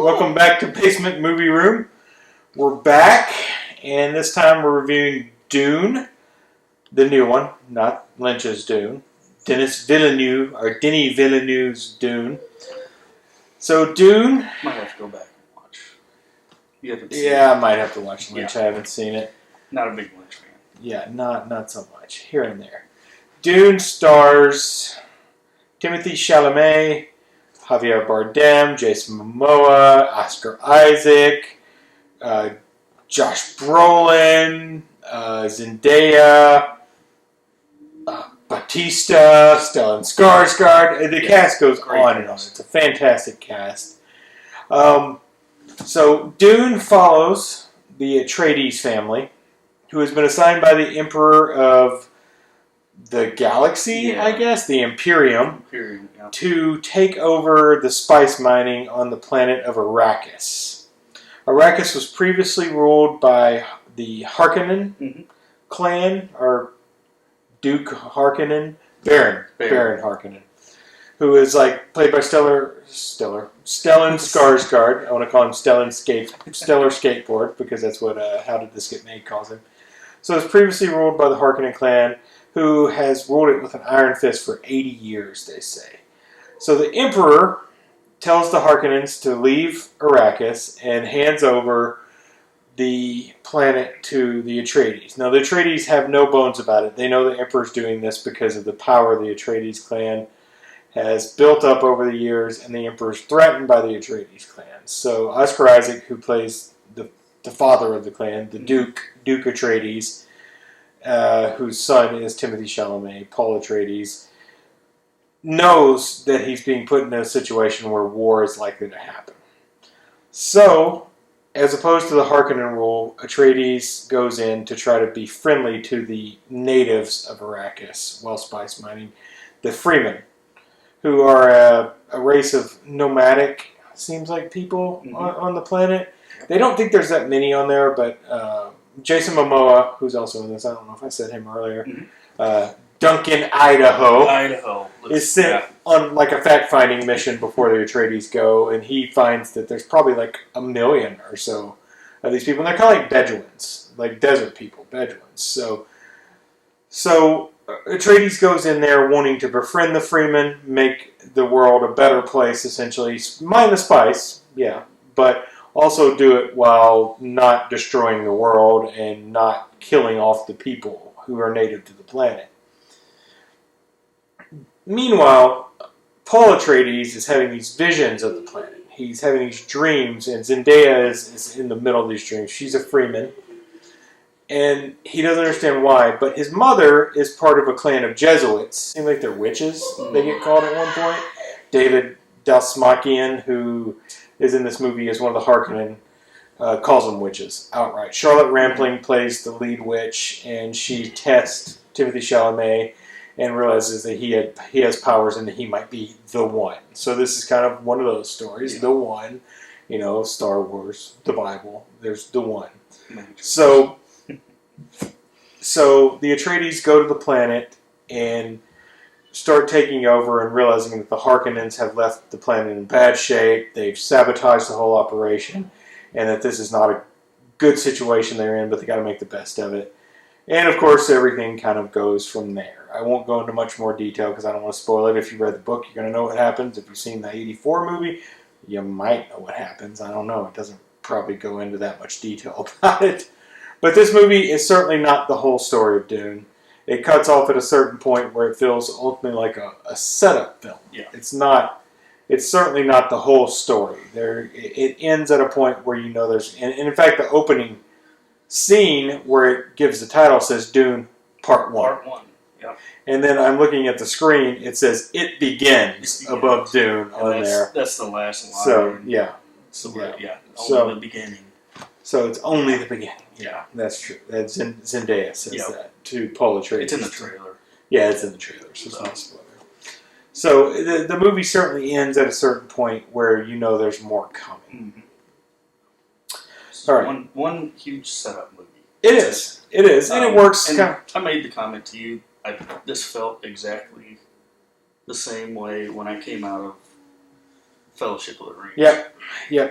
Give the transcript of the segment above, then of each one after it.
Welcome back to Basement Movie Room. We're back, and this time we're reviewing Dune, the new one, not Lynch's Dune. Denis Villeneuve's Dune. So Dune... Might have to go back and watch. You haven't seen Yeah, it. I might have to watch Lynch. Yeah. I haven't seen it. Not a big Lynch fan. Yeah, not so much. Here and there. Dune stars Timothee Chalomet, Javier Bardem, Jason Momoa, Oscar Isaac, Josh Brolin, Zendaya, Bautista, Stellan Skarsgard. The cast goes on and on. It's a fantastic cast. So Dune follows the Atreides family, who has been assigned by the Emperor of the Galaxy, I guess, the Imperium, to take over the spice mining on the planet of Arrakis. Arrakis was previously ruled by the Harkonnen clan, or Duke Harkonnen, Baron Harkonnen, who is played by Stellan Skarsgard. I want to call him Stellar Skateboard because that's what How Did This Get Made calls him. So it's previously ruled by the Harkonnen clan, who has ruled it with an iron fist for 80 years, they say. So the Emperor tells the Harkonnens to leave Arrakis and hands over the planet to the Atreides. Now, the Atreides have no bones about it. They know the Emperor's doing this because of the power the Atreides clan has built up over the years, and the Emperor's threatened by the Atreides clan. So Oscar Isaac, who plays the father of the clan, the Duke Atreides, whose son is Timothée Chalamet, Paul Atreides, knows that he's being put in a situation where war is likely to happen. So, as opposed to the Harkonnen rule, Atreides goes in to try to be friendly to the natives of Arrakis while spice mining, the Freemen, who are a race of nomadic, seems like, people on the planet. They don't think there's that many on there, but Jason Momoa, who's also in this, I don't know if I said him earlier, Duncan, Idaho, is sent on a fact-finding mission before the Atreides go, and he finds that there's probably 1 million or so of these people, and they're kind of like Bedouins, like desert people, Bedouins. So Atreides goes in there wanting to befriend the Freemen, make the world a better place, essentially, mine the spice, but also do it while not destroying the world and not killing off the people who are native to the planet. Meanwhile, Paul Atreides is having these visions of the planet. He's having these dreams, and Zendaya is in the middle of these dreams. She's a Freeman, and he doesn't understand why, but his mother is part of a clan of Jesuits. Seem like they're witches, they get called at one point. David Dastmalchian, who is in this movie as one of the Harkonnen, calls them witches outright. Charlotte Rampling plays the lead witch, and she tests Timothée Chalamet and realizes that he has powers and that he might be the one. So this is kind of one of those stories, the one, Star Wars, the Bible, there's the one. So the Atreides go to the planet and start taking over and realizing that the Harkonnens have left the planet in bad shape, they've sabotaged the whole operation, and that this is not a good situation they're in, but they got to make the best of it. And of course, everything kind of goes from there. I won't go into much more detail because I don't want to spoil it. If you read the book, you're going to know what happens. If you've seen the 84 movie, you might know what happens. I don't know. It doesn't probably go into that much detail about it. But this movie is certainly not the whole story of Dune. It cuts off at a certain point where it feels ultimately like a setup film. Yeah. It's certainly not the whole story. It ends at a point where there's... And in fact, the opening scene where it gives the title says Dune Part One. Part One, yeah. And then I'm looking at the screen, it says It Begins above Dune on there. That's the last line. So, yeah. Only the beginning. So it's only the beginning. Yeah, that's true. Zendaya says that to Paul Atreides. It's in the trailer. Yeah, it's in the trailer, so it's not a spoiler. So the movie certainly ends at a certain point where there's more coming. So all right. One huge setup movie. It is, and it works. And I made the comment to you. This felt exactly the same way when I came out of Fellowship of the Ring. Yep.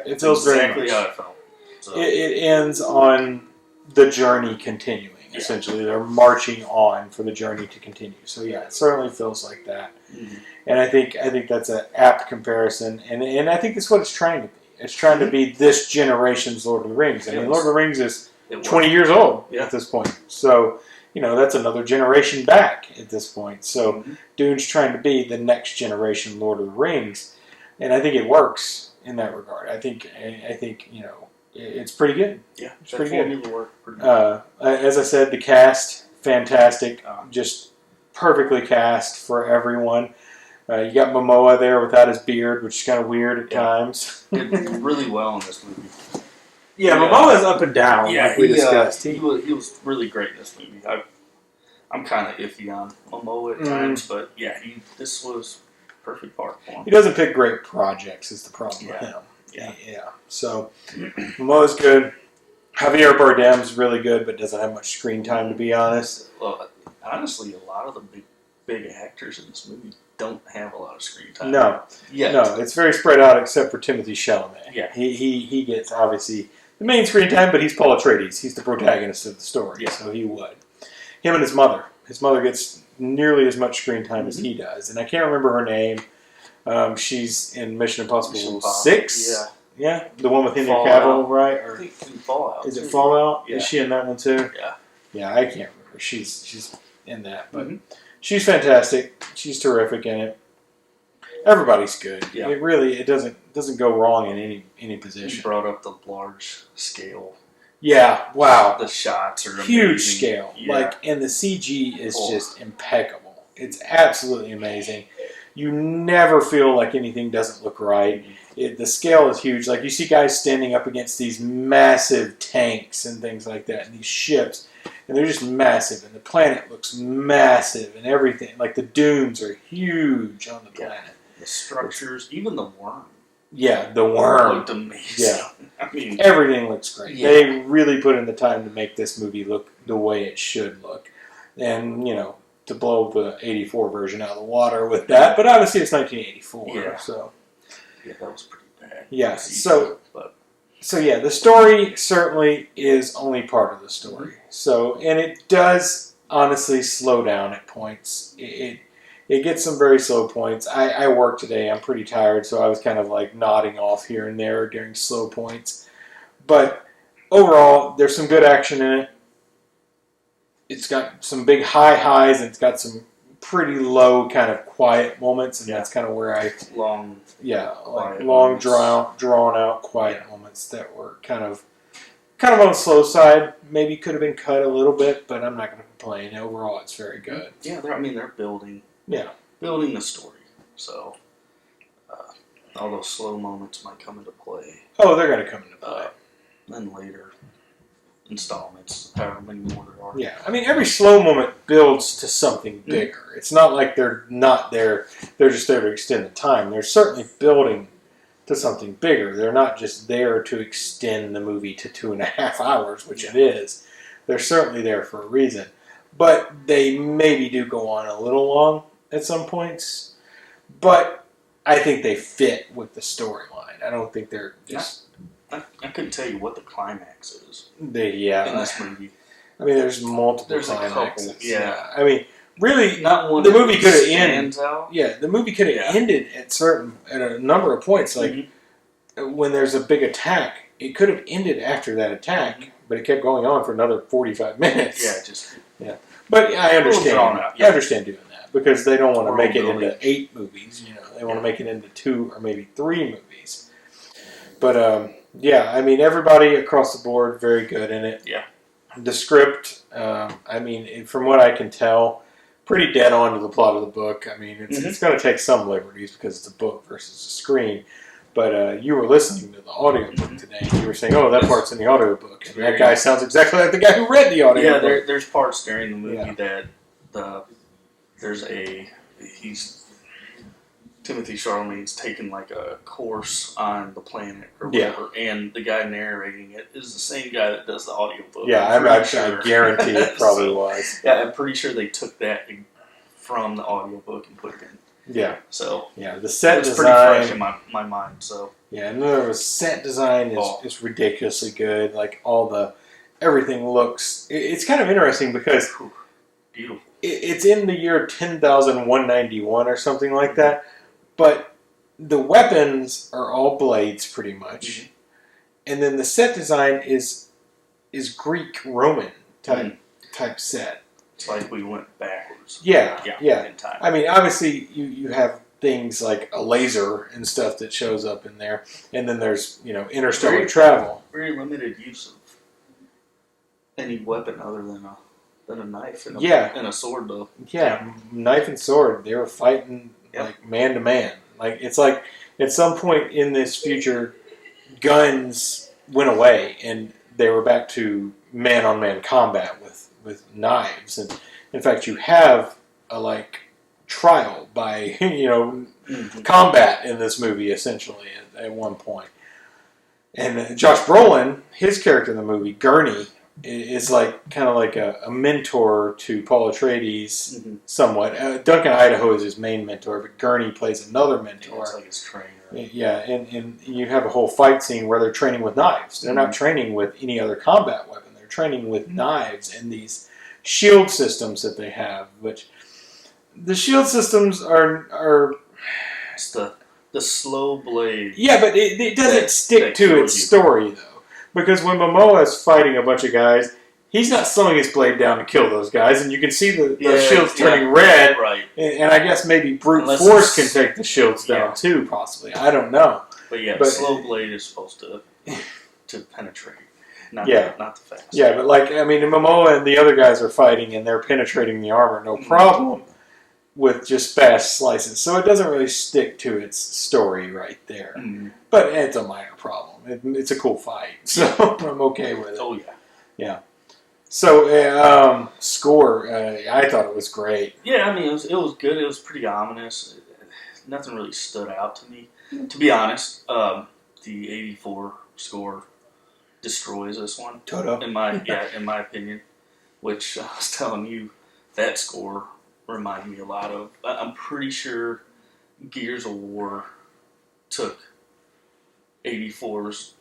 It feels exactly very how much. I felt. So, It ends on the journey continuing. Yeah. Essentially, they're marching on for the journey to continue. So yeah, it certainly feels like that. mhm. And I think that's an apt comparison, and I think that's what it's trying to be. It's trying to be this generation's Lord of the Rings. I mean, Lord of the Rings is It worked. 20 years old Yeah. at this point. So, that's another generation back at this point. So, Mhm. Dune's trying to be the next generation Lord of the Rings, and I think it works in that regard. I think it's pretty good. Yeah, It's that pretty good. formula worked pretty good. As I said, the cast fantastic, Uh, just perfectly cast for everyone. You got Momoa there without his beard, which is kind of weird at times. Did really well in this movie. Yeah, Momoa's up and down, like we discussed. He was really great in this movie. I'm kind of iffy on Momoa at times, but yeah, this was perfect part for him. He doesn't pick great projects, is the problem with him. Yeah. So, Momoa's good. Javier Bardem's really good, but doesn't have much screen time, to be honest. Well, honestly, a lot of the big actors in this movie don't have a lot of screen time. No, it's very spread out, except for Timothee Chalamet. Yeah. He gets, obviously, the main screen time, but he's Paul Atreides. He's the protagonist of the story, so he would. Him and his mother. His mother gets nearly as much screen time as he does, and I can't remember her name. She's in Mission Impossible 6. Yeah, the one with Henry Cavill, right? Or I think in Fallout. is it Fallout? Yeah. Is she in that one too? Yeah. Yeah, I can't remember. She's in that, but she's fantastic. She's terrific in it. Everybody's good. Yeah. It doesn't go wrong in any position. You brought up the large scale. Yeah, wow. The shots are huge amazing. scale. Yeah. And the CG is just impeccable. It's absolutely amazing. You never feel like anything doesn't look right. The scale is huge. Like, you see guys standing up against these massive tanks and things like that, and these ships, and they're just massive, and the planet looks massive, and everything. Like, the dunes are huge on the planet. The structures, even the worm. Yeah, the worm looked amazing. Yeah, I mean, everything looks great. Yeah. They really put in the time to make this movie look the way it should look, and to blow the '84 version out of the water with that. But obviously, it's 1984, Yeah. so that was pretty bad. yeah. CG, So yeah, the story certainly is only part of the story. So, and it does honestly slow down at points. It gets some very slow points. I work today. I'm pretty tired, so I was kind of like nodding off here and there during slow points. But overall, there's some good action in it. It's got some big high highs, and it's got some pretty low kind of quiet moments, and that's kind of where long drawn out quiet moments that were kind of on the slow side. Maybe could have been cut a little bit, but I'm not going to complain. Overall, it's very good. Yeah, they're building. Yeah, building the story. So all those slow moments might come into play. Oh, they're going to come into play. Then later installments, however many more there are. Yeah, I mean, every slow moment builds to something bigger. It's not like they're not there. They're just there to extend the time. They're certainly building to something bigger. They're not just there to extend the movie to 2.5 hours, which it is. They're certainly there for a reason. But they maybe do go on a little long at some points. But I think they fit with the storyline. I don't think they're just... I couldn't tell you what the climax is in Yeah. this movie. I mean, there's multiple There's climaxes. a couple, yeah. I mean, really, not one the that movie could have stands ended. out. Yeah, the movie could have ended at a number of points. Like when there's a big attack, it could have ended after that attack, but it kept going on for another 45 minutes. But I understand. I understand doing that because they don't want to make it into 8 movies. They want to make it into 2 or maybe 3 movies. But yeah, I mean, everybody across the board very good in it. Yeah. The script, I mean, from what I can tell, pretty dead on to the plot of the book. I mean, it's going to take some liberties because it's a book versus a screen. But you were listening to the audiobook today, and you were saying, oh, that part's in the audiobook. And that guy sounds exactly like the guy who read the audiobook. Yeah, there's parts during the movie that Timothee Chalamet's taken like a course on the planet or whatever, and the guy narrating it is the same guy that does the audiobook. Yeah, I guarantee it probably was. Yeah, I'm pretty sure they took that from the audiobook and put it in. Yeah. So the set it's design pretty fresh in my mind. So yeah, and the set design is ridiculously good. Like everything looks. It's kind of interesting because beautiful. It's in the year 10,191 or something like that, but the weapons are all blades pretty much, and then the set design is Greek Roman type set. It's like we went backwards. Yeah. In time. I mean, obviously you have things like a laser and stuff that shows up in there, and then there's interstellar travel. Very limited use of any weapon other than a knife and a sword, though. Yeah, knife and sword. They were fighting like man to man. Like it's like at some point in this future, guns went away and they were back to man on man combat with knives. And in fact, you have a trial by combat in this movie essentially at one point. And Josh Brolin, his character in the movie, Gurney, is kind of like a mentor to Paul Atreides, somewhat. Duncan Idaho is his main mentor, but Gurney plays another mentor. It's like his trainer. Yeah, and you have a whole fight scene where they're training with knives. They're not training with any other combat weapon. They're training with knives and these shield systems that they have, which the shield systems are it's the slow blade. Yeah, but it doesn't stick to its story, though. Because when Momoa is fighting a bunch of guys, he's not slowing his blade down to kill those guys, and you can see the shields turning red. Right. And I guess maybe brute force can take the shields down too, possibly. I don't know. But the slow blade is supposed to penetrate, not the fast. Yeah, but Momoa and the other guys are fighting, and they're penetrating the armor, no problem, with just fast slices. So it doesn't really stick to its story right there. But it's a minor problem. It's a cool fight, so I'm okay with it. Oh, yeah. Yeah. So, score, I thought it was great. Yeah, I mean, it was good. It was pretty ominous. Nothing really stood out to me. To be honest, the 84 score destroys this one. Toto. In my opinion. Which I was telling you, that score reminded me a lot of. I'm pretty sure Gears of War took 84's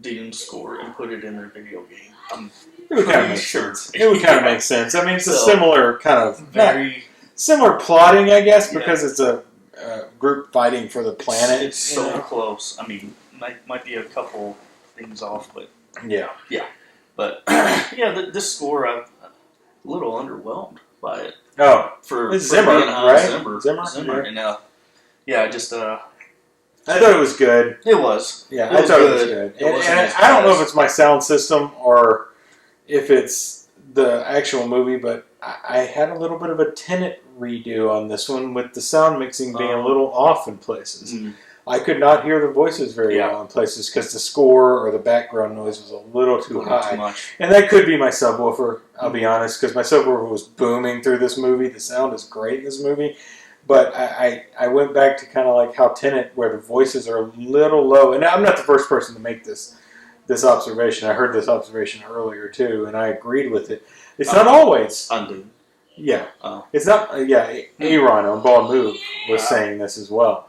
Dune score and put it in their video game. It would kind of make sense. It would kind of make sense. I mean, it's a similar kind of similar plotting, I guess, because it's a group fighting for the planet. It's so close. I mean, might be a couple things off, but yeah. But this score, I'm a little underwhelmed by it. Oh, for Zimmer, being right? Zimmer, and I just I thought it was good. It was. Yeah, I thought it was good. And I don't know if it's my sound system or if it's the actual movie, but I had a little bit of a Tenet redo on this one with the sound mixing being a little off in places. I could not hear the voices very well in places because the score or the background noise was a little too high. Too much. And that could be my subwoofer, I'll be honest, because my subwoofer was booming through this movie. The sound is great in this movie. But I went back to kind of like how Tenet, where the voices are a little low. And I'm not the first person to make this observation. I heard this observation earlier, too, and I agreed with it. It's not always. Undo. Yeah. It's not, Aaron on Ball Move was saying this as well.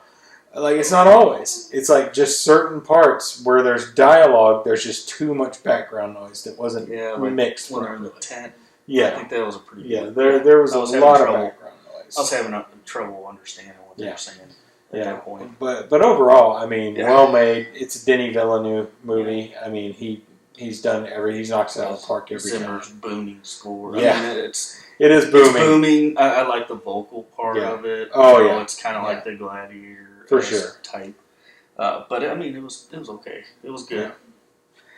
Like, it's not always. It's like just certain parts where there's dialogue, there's just too much background noise that wasn't mixed. When they're in the tent. Yeah. I think that was a pretty good. There was a lot of background noise. I was having trouble understanding what they were saying at that point. But overall, I mean, well made. It's a Denis Villeneuve movie. I mean, he's done he's knocks it out of the park every Zimmer's time. booming score. Yeah. I mean, it is booming. It's booming. I like the vocal part of it. Oh, yeah. It's kind of like the Gladiator for sure type. But I mean, it was okay. It was good.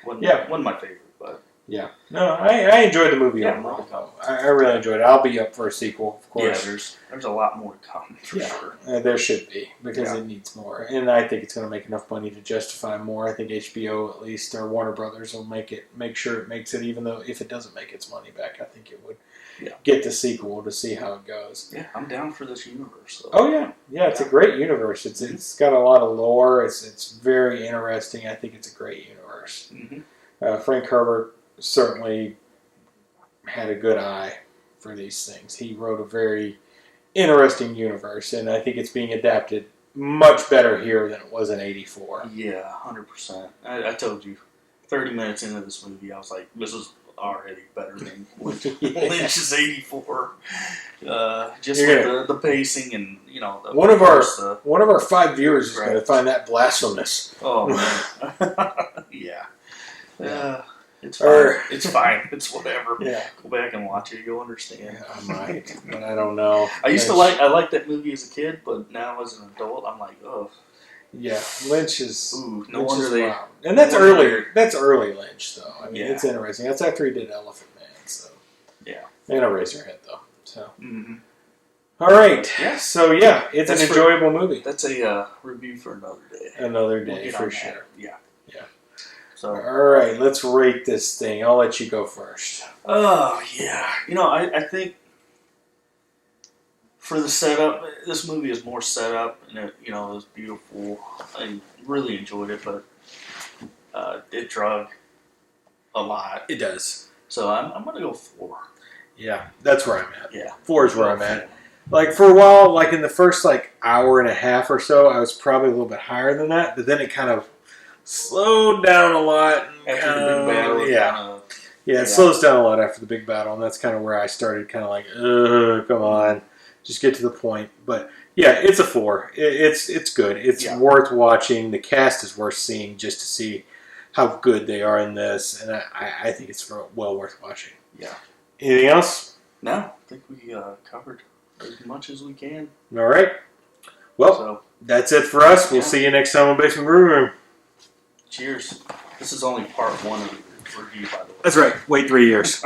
Wasn't my favorite, but no, I enjoyed the movie overall. I really enjoyed it. I'll be up for a sequel, of course. Yeah, there's a lot more to come for sure. There should be because it needs more, and I think it's going to make enough money to justify more. I think HBO at least or Warner Brothers will make sure it makes it, even though if it doesn't make its money back, I think it would get the sequel to see how it goes. Yeah, I'm down for this universe. Though. Oh yeah, it's a great universe. It's got a lot of lore. It's very interesting. I think it's a great universe. Frank Herbert certainly had a good eye for these things. He wrote a very interesting universe, and I think it's being adapted much better here than it was in '84. Yeah, 100%. I told you, 30 minutes into this movie, I was like, this is already better than Lynch's '84. Just with the pacing and, you know, one of our 5 viewers is going to find that blasphemous. Oh man, yeah. It's fine. It's fine. It's whatever. Yeah. Go back and watch it. You'll understand. Yeah, I might, but I don't know. I liked that movie as a kid, but now as an adult, I'm like, oh. Yeah, Lynch is. Ooh, no wonder they. Wow. And that's early. That's early Lynch, though. I mean, it's interesting. That's after he did Elephant Man, so. Yeah. And Eraserhead, though. So. Mm-hmm. All right. Yeah. So it's an enjoyable movie. That's a review for another day. Another day for sure. Yeah. Yeah. So. All right. Let's rate this thing. I'll let you go first. Oh yeah. You know, I think. For the setup, this movie is more set up, and it was beautiful. I really enjoyed it, but it drug a lot. It does. So I'm gonna go 4. Yeah, that's where I'm at. Yeah, 4 is where I'm at. Like for a while, like in the first hour and a half or so, I was probably a little bit higher than that, but then it kind of slowed down a lot. After the big battle, it slows down a lot after the big battle, and that's kind of where I started kind of like, come on. Just get to the point. But yeah, it's a 4. It's good. It's worth watching. The cast is worth seeing just to see how good they are in this. And I think it's well worth watching. Yeah. Anything else? No. I think we covered as much as we can. All right. Well, that's it for us. We'll see you next time on Basement Movie Room. Cheers. This is only part 1 of the review, by the way. That's right. Wait 3 years.